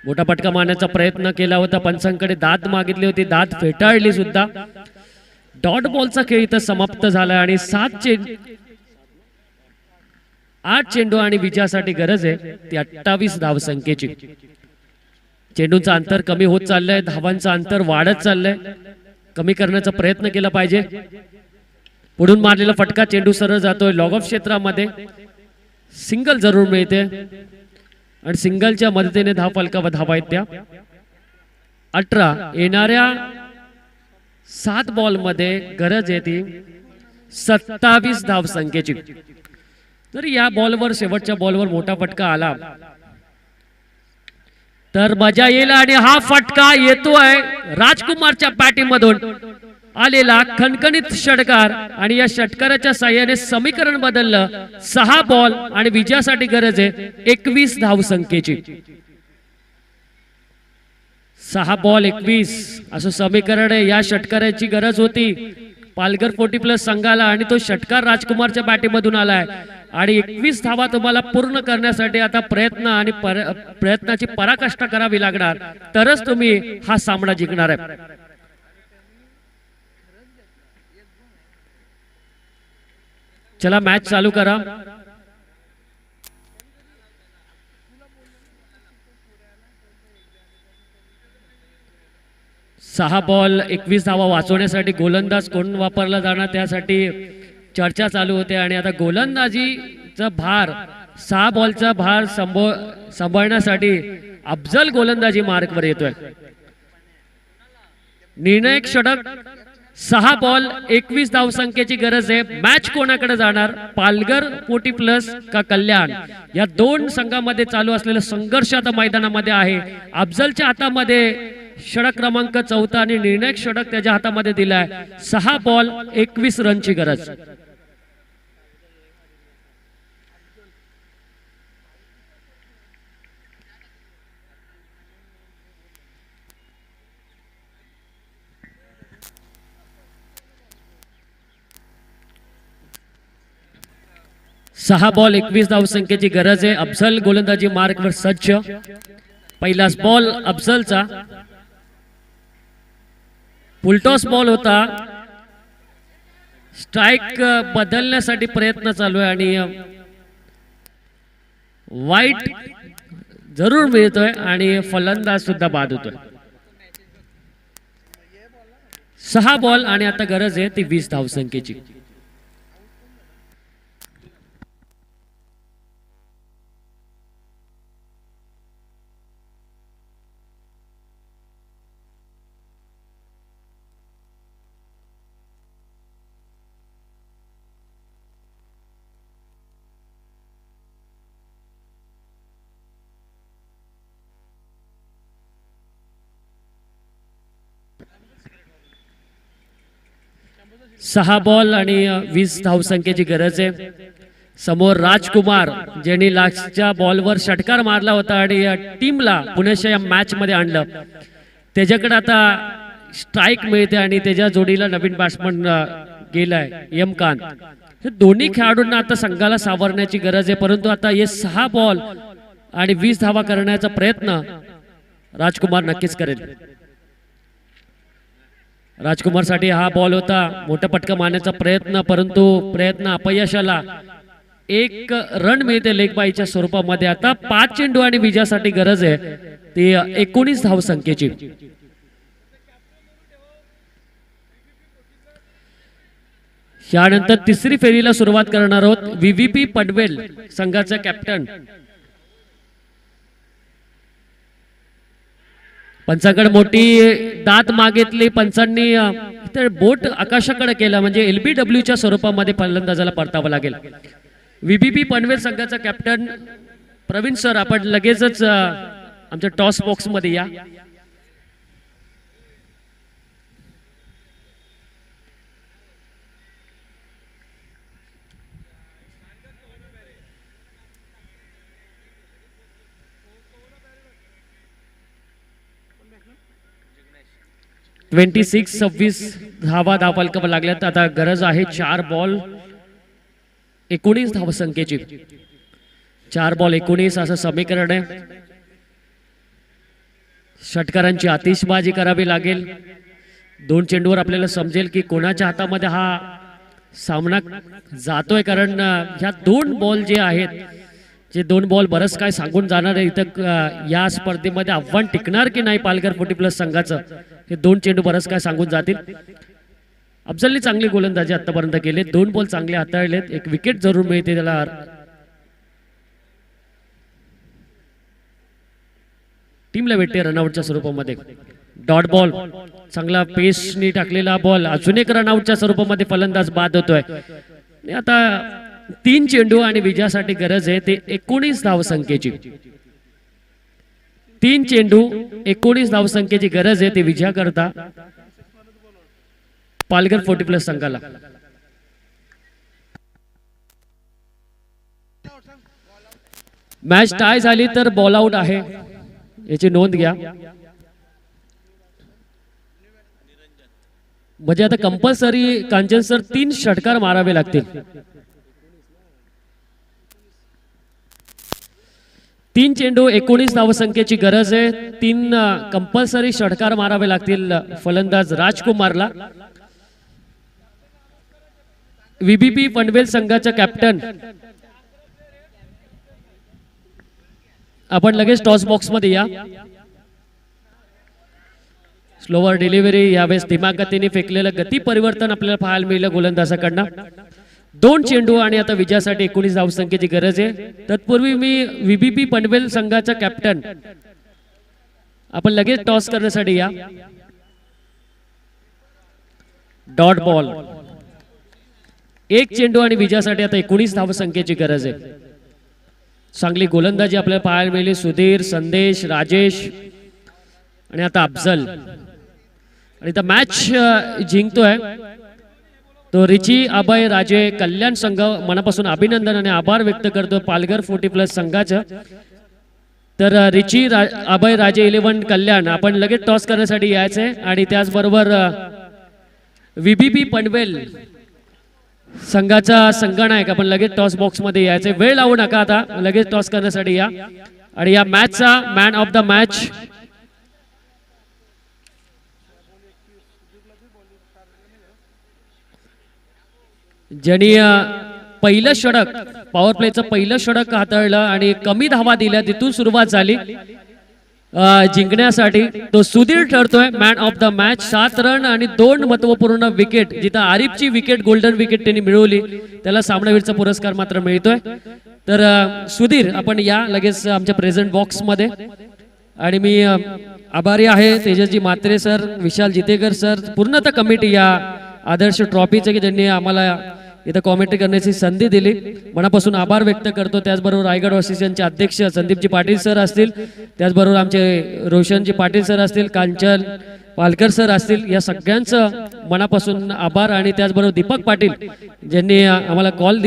S2: मोठा फटका मारण्याचा प्रयत्न केला होता, पंचांकडे दाद मागितली होती, दाद फेटाळली सुद्धा. डॉट बॉलचा खेळ इथं समाप्त झाला आणि 8 चेंडू आणि विजयासाठी गरज आहे ती 28 धावसंख्येची. चेंडूंचं अंतर कमी होत चाललंय, धावांचं अंतर वाढत चाललंय. कमी करण्याचा प्रयत्न केला पाहिजे. पुढून मारलेला फटका चेंडू सरळ जातोय लॉग ऑफ क्षेत्रामध्ये. सिंगल जरूर मिळते आणि सिंगलच्या मदतीने धाव फलका व धावा आहेत त्या 18. येणाऱ्या 7 बॉल मध्ये गरज आहे ती 27 धावसंख्येची. तर या बॉलवर शेवटच्या बॉलवर मोठा फटका आला तर मजा येईल. आणि हा फटका येतोय राजकुमारच्या बॅटिंगमधून आलेला खणखणीत षटकार आणि या षटकाराच्या साह्याने समीकरण बदललं. 6 बॉल आणि विजयासाठी गरज आहे 21 धावसंख्येची. 6 बॉल 21 असं समीकरण आहे. या षटकाराची गरज होती पालघर 40+ संघाला आणि तो षटकार राजकुमारच्या बॅटिंगमधून आलाय. आणि 21 धावा तुम्हाला पूर्ण करण्यासाठी आता प्रयत्न आणि प्रयत्नाची पराकाष्ठा करावी लागणार, तरच तुम्ही हा सामना जिंकणार आहे. चला मॅच चालू करा. सहा बॉल 21 धावा वाचवण्यासाठी गोलंदाज कोण वापरला जाणार त्यासाठी चर्चा चालू होते. आणि आता गोलंदाजीचा भार 6 बॉलचा भार सांभाळण्यासाठी अफजल गोलंदाजी मार्कवर येतोय. निर्णायक षटक 6 बॉल 21 धावसंख्येची गरज आहे. मॅच कोणाकडे जाणार, पालघर 40+ का कल्याण? या दोन संघामध्ये चालू असलेला संघर्ष आता मैदानामध्ये आहे. अफजलच्या हातामध्ये षटक क्रमांक 4 आणि निर्णायक षटक त्याच्या हातामध्ये दिलाय. 6 बॉल 21 रनची गरज. सहा बॉल 21 धावसंख्येची गरज आहे. अफजल गोलंदाजी मार्कवर सज्ज. पहिलाच बॉल अफजलचा. फुलटॉस बॉल होता. स्ट्राइक बदलण्यासाठी प्रयत्न चालू आहे आणि वाईट जरूर मिळतोय आणि फलंदाज सुद्धा बाद होतोय. 6 बॉल आणि आता गरज आहे ती 20 धावसंख्येची. सहा बॉल आणि 20 धावसंख्येची गरज आहे. समोर राजकुमार ज्यांनी लास्टच्या बॉलवर षटकार मारला होता आणि टीमला पुण्याच्या या मॅच मध्ये आणलं. त्याच्याकडे आता स्ट्राइक मिळते आणि त्याच्या जोडीला नवीन बॅट्समन गेलाय एम खान. हे दोन्ही खेळाडूंना आता संघाला सावरण्याची गरज आहे. परंतु आता हे 6 बॉल आणि 20 धावा करण्याचा प्रयत्न राजकुमार नक्कीच करेल. राजकुमार साठी हा बॉल होता. मोठा फटका मारण्याचा प्रयत्न, परंतु प्रयत्न अपयशाला. 1 रन मिळते लेग बाईच्या स्वरूपामध्ये. आता 5 चेंडू आणि विजयासाठी गरज आहे ती 19 धावसंख्येची. यानंतर तिसरी फेरीला सुरुवात करणार आहोत. व्हीव्हीपी पनवेल संघाचा कॅप्टन. पंचाकडे मोठी दात मागितली. पंचांनी बोट आकाशाकडे केला, म्हणजे LBWच्या स्वरूपामध्ये फलंदाजाला परतावं लागेल. व्हीव्हीपी पनवेल संघाचा कॅप्टन प्रवीण सर, आपण लगेचच आमच्या टॉस बॉक्स मध्ये या. (26 26) धावा धावफलकावर लागल्यात. आता गरज आहे 4 बॉल 19 धावसंख्येची. 4 बॉल 19 असं समीकरण आहे. षटकारांची आतिषबाजी करावी लागेल. 2 चेंडूवर आपल्याला समजेल की कोणाच्या हातामध्ये हा सामना जातोय, कारण ह्या 2 बॉल जे आहेत, जे 2 बॉल बरंच काय सांगून जाणार आहे. इथं या स्पर्धेमध्ये आव्हान टिकणार की नाही पालघर 40+ संघाचं, हे 2 चेंडू बरंच काय सांगून जातील. अफजलने चांगली गोलंदाजी आतापर्यंत केली. 2 बॉल चांगले हाताळलेत. एक विकेट जरूर मिळते त्याला. टीमला भेटते रनआउटच्या स्वरूपामध्ये. डॉट बॉल, चांगला पेसनी टाकलेला बॉल, अजून एक रनआउटच्या स्वरूपामध्ये फलंदाज बाद होतोय. आता 3 चेंडू आणि विजयासाठी गरज आहे ते 19 धावसंख्येची. 3 चेंडू 19 धावसंख्येची गरज आहे ते विजया करता पालघर 40+ संघाला. मॅच टाय झाली तर बॉल आउट आहे, याची नोंद घ्या. म्हणजे आता कंपल्सरी कांचन सर 3 षटकार मारावे लागतील. 3 चेंडू 19 धावसंख्येची गरज आहे. 3 कंपल्सरी षटकार मारावे लागतील फलंदाज राजकुमारला. व्हीबीपी पनवेल संघाचा कॅप्टन आपण लगेच टॉस बॉक्स मध्ये या. स्लोवर डिलिव्हरी, यावेळेस दिमागतीने फेकलेलं गती परिवर्तन आपल्याला पाहायला मिळालं गोलंदाजाकडनं. 2 चेंडू आणि आता विजयासाठी 19 धावसंख्येची गरज आहे. तत्पूर्वी मी व्हीबीपी पनवेल संघाचा कॅप्टन आपण लगेच टॉस करण्यासाठी या. डॉट बॉल, 1 चेंडू आणि विजयासाठी आता 19 धावसंख्येची गरज आहे. चांगली गोलंदाजी आपल्याला पाहायला मिळाली. सुधीर, संदेश, राजेश आणि आता अफजल. आणि आता मॅच जिंकतोय तो रिची अभय राजे कल्याण संघ. मनापासून अभिनंदन आणि आभार व्यक्त करतो पालघर 40+ संघाचं. तर रिची अभय राजे 11 कल्याण आपण लगेच टॉस करण्यासाठी यायचंय. आणि त्याचबरोबर व्हीबीपी पनवेल संघाचा संघनायक आपण लगेच टॉस बॉक्स मध्ये यायचे. वेळ लावू नका, आता लगेच टॉस करण्यासाठी या. आणि या मॅचचा मॅन ऑफ द मॅच ज्यांनी पहिलं षटक, पॉवर प्लेचं पहिलं षटक हाताळलं आणि कमी धावा दिल्या, तिथून सुरुवात झाली जिंकण्यासाठी, तो सुधीर ठरतोय man of the match. 7 run आणि 2 महत्वपूर्ण विकेट. जिथं आरिफची विकेट, गोल्डन विकेट त्यांनी मिळवली, त्याला सामनावीरचा पुरस्कार मात्र मिळतोय. तर सुधीर आपण या लगेच आमच्या प्रेझेंट बॉक्स मध्ये. आणि मी आभारी आहे तेजसजी म्हात्रे सर, विशाल जितेकर सर, पूर्णतः कमिटी या आदर्श ट्रॉफीचं की ज्यांनी आम्हाला इथं कॉमेंट्री करण्याची संधी दिली. मनापासून आभार व्यक्त करतो. त्याचबरोबर रायगड असोसिएशनचे अध्यक्ष संदीपजी पाटील सर असतील, त्याचबरोबर आमचे रोशनजी पाटील सर असतील, कांचन पालकर सर असतील, या सगळ्यांचं मनापासून आभार. आणि त्याचबरोबर दीपक पाटील ज्यांनी आम्हाला कॉल दिला.